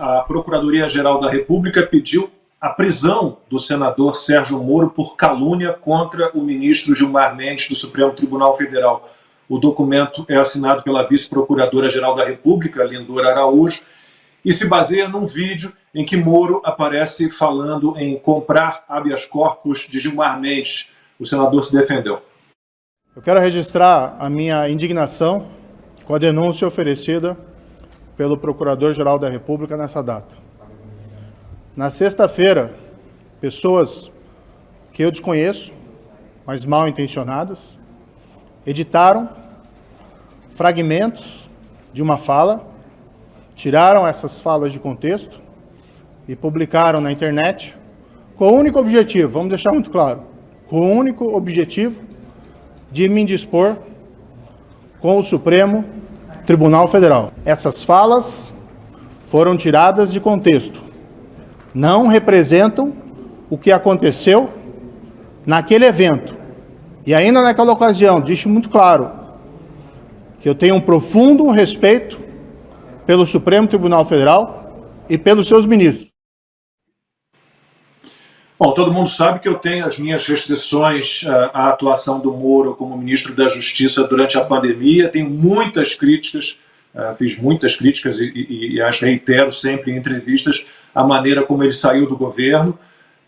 A Procuradoria-Geral da República pediu a prisão do senador Sérgio Moro por calúnia contra o ministro Gilmar Mendes do Supremo Tribunal Federal. O documento é assinado pela vice-procuradora-geral da República, Lindora Araújo, e se baseia num vídeo em que Moro aparece falando em comprar habeas corpus de Gilmar Mendes. O senador se defendeu. Eu quero registrar a minha indignação com a denúncia oferecida pelo Procurador-Geral da República nessa data. Na sexta-feira, pessoas que eu desconheço, mas mal intencionadas, editaram fragmentos de uma fala, tiraram essas falas de contexto e publicaram na internet com o único objetivo, vamos deixar muito claro, com o único objetivo de me indispor com o Supremo Tribunal Federal. Essas falas foram tiradas de contexto. Não representam o que aconteceu naquele evento. E ainda naquela ocasião, disse muito claro que eu tenho um profundo respeito pelo Supremo Tribunal Federal e pelos seus ministros. Bom, todo mundo sabe que eu tenho as minhas restrições à atuação do Moro como ministro da Justiça durante a pandemia. Tenho muitas críticas, fiz muitas críticas e as reitero sempre em entrevistas a maneira como ele saiu do governo,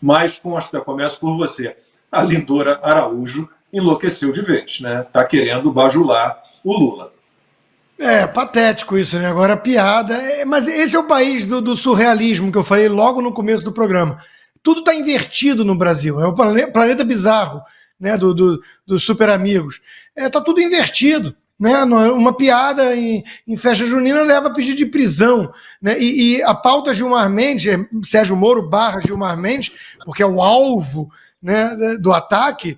mas começo por você. A Lindora Araújo enlouqueceu de vez, né? Está querendo bajular o Lula. É patético isso, né? Agora piada. Mas esse é o país do surrealismo que eu falei logo no começo do programa. Tudo está invertido no Brasil, é o planeta bizarro, né, dos super amigos. Tá tudo invertido, né? Uma piada em festa junina leva a pedido de prisão, né? E a pauta Gilmar Mendes, Sérgio Moro / Gilmar Mendes, porque é o alvo, né, do ataque,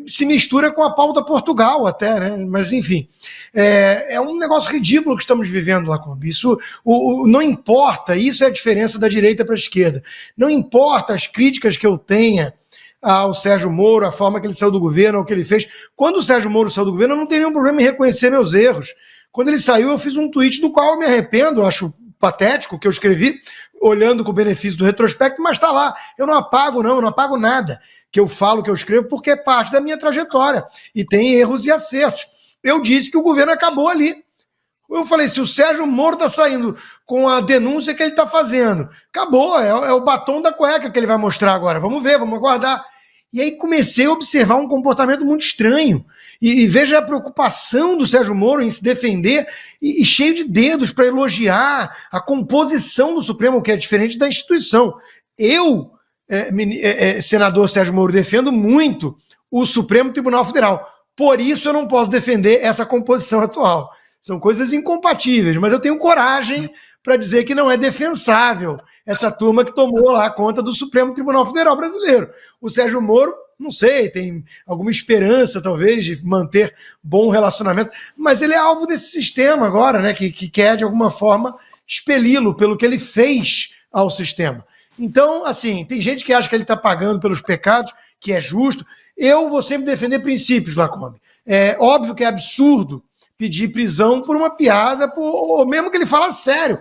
se mistura com a pauta Portugal até, né? Mas enfim, é um negócio ridículo que estamos vivendo, Lacombe. Isso não importa, isso é a diferença da direita para a esquerda. Não importa as críticas que eu tenha ao Sérgio Moro, a forma que ele saiu do governo, o que ele fez. Quando o Sérgio Moro saiu do governo, eu não tenho nenhum problema em reconhecer meus erros. Quando ele saiu, eu fiz um tweet do qual eu me arrependo, acho patético, que eu escrevi olhando com o benefício do retrospecto, mas está lá. Eu não apago nada que eu falo, que eu escrevo, porque é parte da minha trajetória. E tem erros e acertos. Eu disse que o governo acabou ali. Eu falei, se o Sérgio Moro está saindo com a denúncia que ele está fazendo, acabou, é o batom da cueca que ele vai mostrar agora. Vamos ver, vamos aguardar. E aí comecei a observar um comportamento muito estranho. E veja a preocupação do Sérgio Moro em se defender e cheio de dedos para elogiar a composição do Supremo, que é diferente da instituição. Eu, senador Sérgio Moro, defendo muito o Supremo Tribunal Federal. Por isso eu não posso defender essa composição atual. São coisas incompatíveis, mas eu tenho coragem para dizer que não é defensável essa turma que tomou lá conta do Supremo Tribunal Federal brasileiro. O Sérgio Moro, não sei, tem alguma esperança, talvez, de manter bom relacionamento, mas ele é alvo desse sistema agora, né, que quer, de alguma forma, expeli-lo pelo que ele fez ao sistema. Então, assim, tem gente que acha que ele está pagando pelos pecados, que é justo. Eu vou sempre defender princípios, Lacombe. É óbvio que é absurdo pedir prisão por uma piada, ou mesmo que ele fala sério,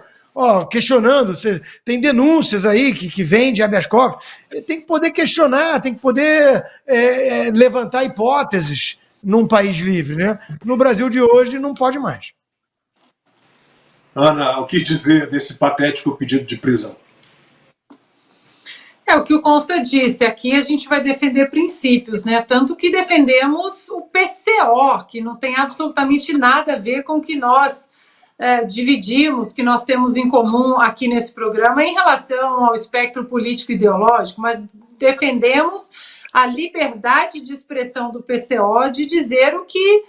questionando. Tem denúncias aí que vêm de habeas corpus. Ele tem que poder questionar, tem que poder levantar hipóteses num país livre, né? No Brasil de hoje não pode mais. Ana, o que dizer desse patético pedido de prisão? É o que o Consta disse, aqui a gente vai defender princípios, né? Tanto que defendemos o PCO, que não tem absolutamente nada a ver com o que nós dividimos, que nós temos em comum aqui nesse programa em relação ao espectro político e ideológico, mas defendemos a liberdade de expressão do PCO de dizer o que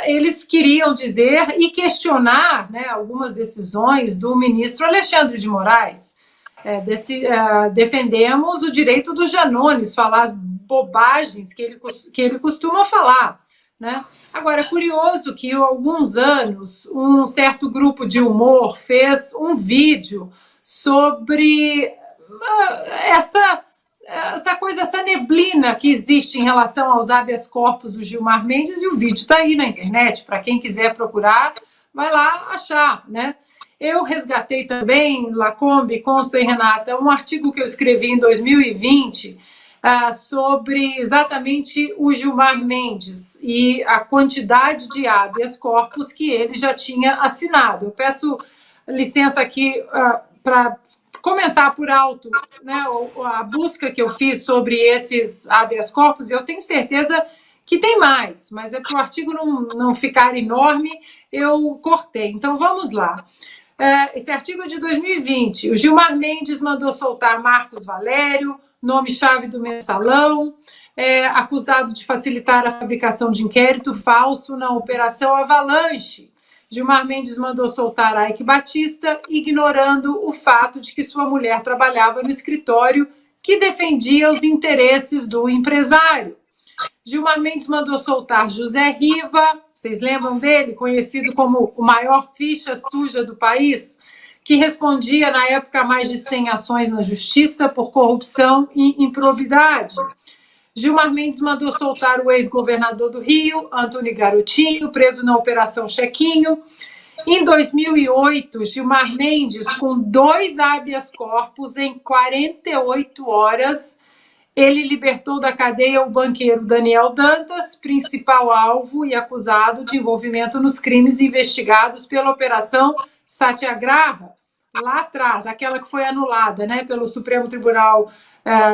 eles queriam dizer e questionar, né, algumas decisões do ministro Alexandre de Moraes. Defendemos o direito do Janones falar as bobagens que ele costuma falar, né? Agora, é curioso que há alguns anos um certo grupo de humor fez um vídeo sobre essa coisa, essa neblina que existe em relação aos habeas corpus do Gilmar Mendes, e o vídeo está aí na internet, para quem quiser procurar, vai lá achar, né? Eu resgatei também, Lacombe, Consta e Renata, um artigo que eu escrevi em 2020 sobre exatamente o Gilmar Mendes e a quantidade de habeas corpus que ele já tinha assinado. Eu peço licença aqui para comentar por alto, né, a busca que eu fiz sobre esses habeas corpus, e eu tenho certeza que tem mais, mas é para o artigo não ficar enorme, eu cortei. Então, vamos lá. Esse artigo é de 2020. O Gilmar Mendes mandou soltar Marcos Valério, nome-chave do mensalão, acusado de facilitar a fabricação de inquérito falso na Operação Avalanche. Gilmar Mendes mandou soltar Aike Batista, ignorando o fato de que sua mulher trabalhava no escritório que defendia os interesses do empresário. Gilmar Mendes mandou soltar José Riva, vocês lembram dele? Conhecido como o maior ficha suja do país, que respondia, na época, a mais de 100 ações na justiça por corrupção e improbidade. Gilmar Mendes mandou soltar o ex-governador do Rio, Antônio Garotinho, preso na Operação Chequinho. Em 2008, Gilmar Mendes, com 2 habeas corpus em 48 horas, ele libertou da cadeia o banqueiro Daniel Dantas, principal alvo e acusado de envolvimento nos crimes investigados pela Operação Satyagraha, lá atrás, aquela que foi anulada, né, pelo Supremo Tribunal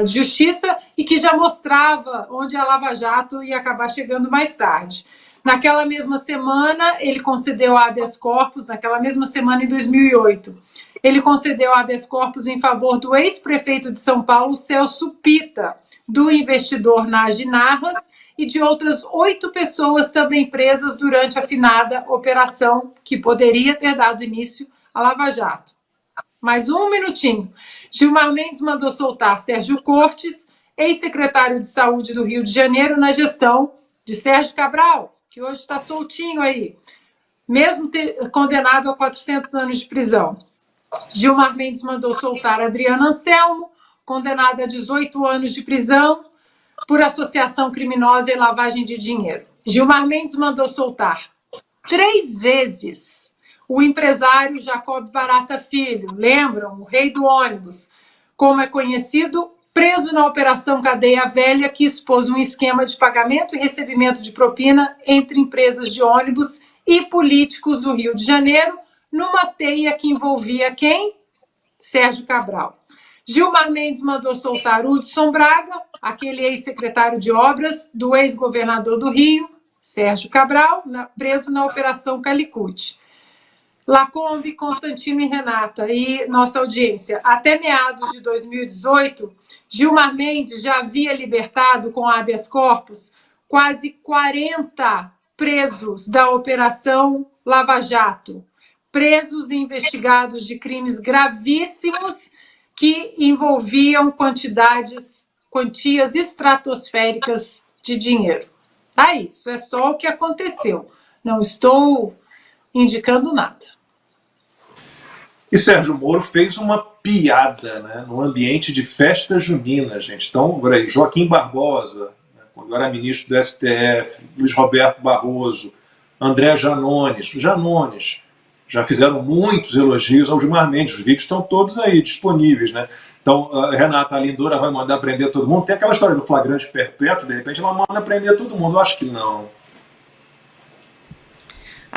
de Justiça e que já mostrava onde a Lava Jato ia acabar chegando mais tarde. Naquela mesma semana, ele concedeu habeas corpus, naquela mesma semana, em 2008, ele concedeu habeas corpus em favor do ex-prefeito de São Paulo, Celso Pitta, do investidor Nagy Narras e de outras 8 pessoas também presas durante a finada operação que poderia ter dado início à Lava Jato. Mais um minutinho. Gilmar Mendes mandou soltar Sérgio Cortes, ex-secretário de Saúde do Rio de Janeiro, na gestão de Sérgio Cabral, que hoje está soltinho aí, mesmo condenado a 400 anos de prisão. Gilmar Mendes mandou soltar Adriana Anselmo, condenada a 18 anos de prisão por associação criminosa e lavagem de dinheiro. Gilmar Mendes mandou soltar 3 vezes o empresário Jacob Barata Filho, lembram? O rei do ônibus, como é conhecido, preso na Operação Cadeia Velha, que expôs um esquema de pagamento e recebimento de propina entre empresas de ônibus e políticos do Rio de Janeiro, numa teia que envolvia quem? Sérgio Cabral. Gilmar Mendes mandou soltar Hudson Braga, aquele ex-secretário de obras do ex-governador do Rio, Sérgio Cabral, preso na Operação Calicute. Lacombe, Constantino e Renata e nossa audiência. Até meados de 2018, Gilmar Mendes já havia libertado com habeas corpus quase 40 presos da Operação Lava Jato, presos e investigados de crimes gravíssimos que envolviam quantias estratosféricas de dinheiro. Tá, isso é só o que aconteceu. Não estou indicando nada. E Sérgio Moro fez uma piada, né, no ambiente de festa junina, gente. Então, agora aí, Joaquim Barbosa, né, quando era ministro do STF, Luiz Roberto Barroso, André Janones já fizeram muitos elogios ao Gilmar Mendes. Os vídeos estão todos aí disponíveis, né? Então, a Renata Lindora vai mandar prender todo mundo. Tem aquela história do flagrante perpétuo, de repente ela manda prender todo mundo. Eu acho que não.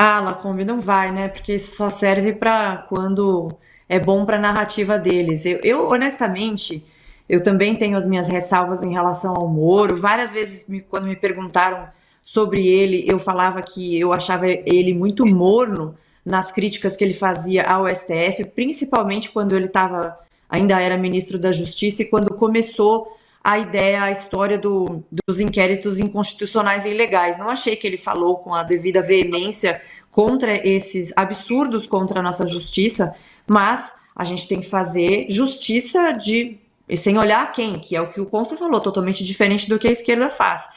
Ah, Lacombe, não vai, né? Porque isso só serve para quando é bom para a narrativa deles. Eu, honestamente, eu também tenho as minhas ressalvas em relação ao Moro. Várias vezes, quando me perguntaram sobre ele, eu falava que eu achava ele muito morno nas críticas que ele fazia ao STF, principalmente quando ele ainda era ministro da Justiça e quando começou a história dos inquéritos inconstitucionais e ilegais. Não achei que ele falou com a devida veemência contra esses absurdos contra a nossa justiça, mas a gente tem que fazer justiça sem olhar quem, que é o que o Consta falou, totalmente diferente do que a esquerda faz.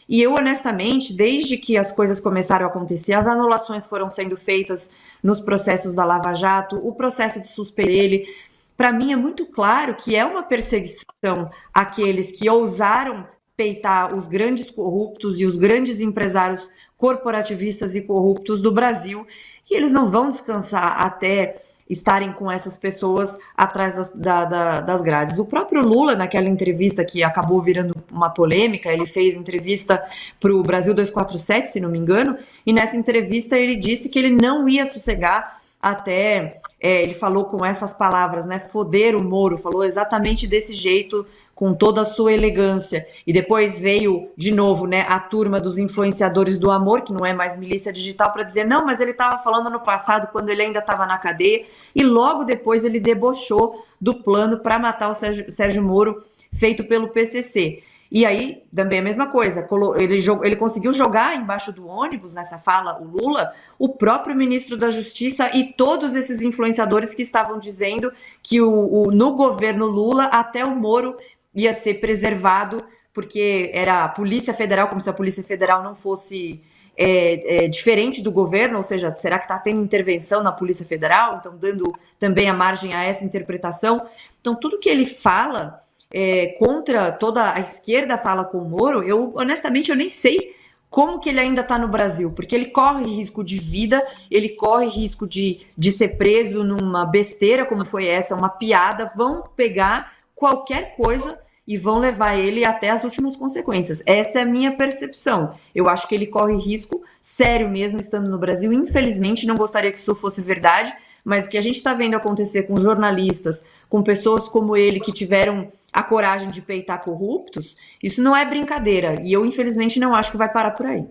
E eu, honestamente, desde que as coisas começaram a acontecer, as anulações foram sendo feitas nos processos da Lava Jato, o processo de suspeita, para mim é muito claro que é uma perseguição àqueles que ousaram peitar os grandes corruptos e os grandes empresários corporativistas e corruptos do Brasil, e eles não vão descansar até estarem com essas pessoas atrás das grades. O próprio Lula, naquela entrevista que acabou virando uma polêmica, ele fez entrevista para o Brasil 247, se não me engano, e nessa entrevista ele disse que ele não ia sossegar até, ele falou com essas palavras, né, foder o Moro, falou exatamente desse jeito, com toda a sua elegância. E depois veio, de novo, né, a turma dos influenciadores do amor, que não é mais milícia digital, para dizer, não, mas ele estava falando no passado, quando ele ainda estava na cadeia, e logo depois ele debochou do plano para matar o Sérgio Moro, feito pelo PCC. E aí, também a mesma coisa, ele conseguiu jogar embaixo do ônibus, nessa fala, o Lula, o próprio ministro da Justiça e todos esses influenciadores que estavam dizendo que no governo Lula, até o Moro ia ser preservado, porque era a Polícia Federal, como se a Polícia Federal não fosse diferente do governo, ou seja, será que está tendo intervenção na Polícia Federal? Então, dando também a margem a essa interpretação. Então, tudo que ele fala contra toda a esquerda fala com o Moro, honestamente, eu nem sei como que ele ainda está no Brasil, porque ele corre risco de vida, ele corre risco de ser preso numa besteira como foi essa, uma piada, vão pegar qualquer coisa e vão levar ele até as últimas consequências. Essa é a minha percepção. Eu acho que ele corre risco sério mesmo estando no Brasil. Infelizmente, não gostaria que isso fosse verdade, mas o que a gente está vendo acontecer com jornalistas, com pessoas como ele que tiveram a coragem de peitar corruptos, isso não é brincadeira. E eu, infelizmente, não acho que vai parar por aí.